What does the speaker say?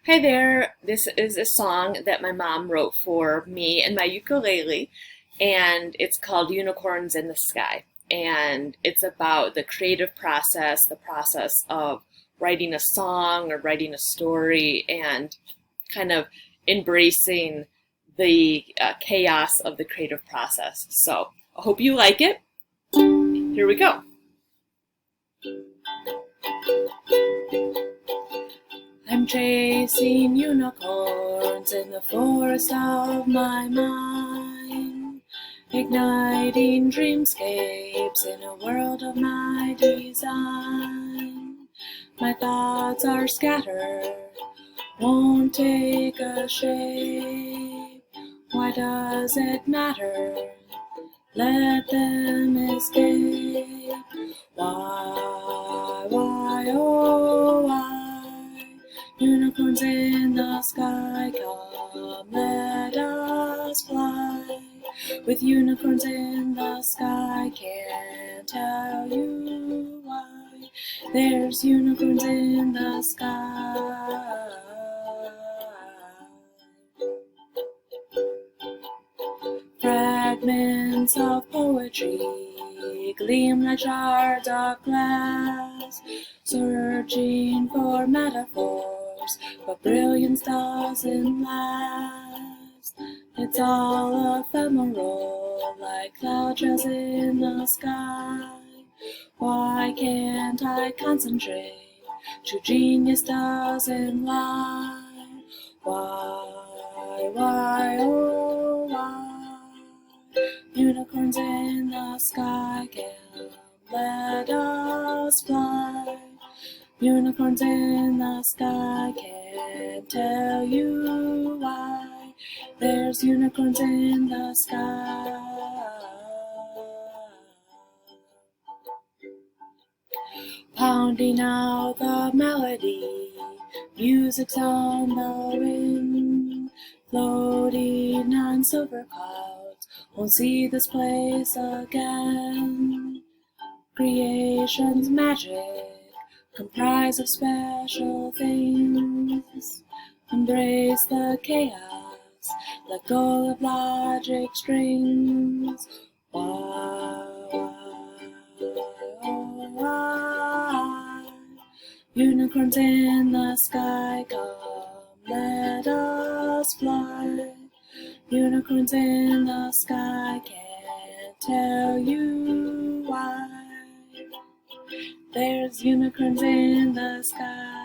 Hi there. This is a song that my mom wrote for me and my ukulele, and it's called Unicorns in the Sky. And it's about the creative process, the process of writing a song or writing a story, and kind of embracing the chaos of the creative process. So I hope you like it. Here we go. I'm chasing unicorns in the forest of my mind, igniting dreamscapes in a world of my design. My thoughts are scattered, won't take a shape. Why does it matter? Let them escape. Oh, why? Unicorns in the sky, come, let us fly. With unicorns in the sky, can't tell you why. There's unicorns in the sky. Fragments of poetry gleam like shards of glass, searching for metaphors, but brilliance doesn't last. It's all ephemeral, like cloud trails in the sky. Why can't I concentrate? True genius doesn't lie. Oh, why? Unicorns in the sky, come, let us fly. Unicorns in the sky, can't tell you why. There's unicorns in the sky. Pounding out the melody, music's on the wind, floating on silver clouds, won't see this place again. Creation's magic, comprised of special things. Embrace the chaos, let go of logic strings. Why? Unicorns in the sky, come, let us fly. Unicorns in the sky, can't tell you why. There's unicorns in the sky.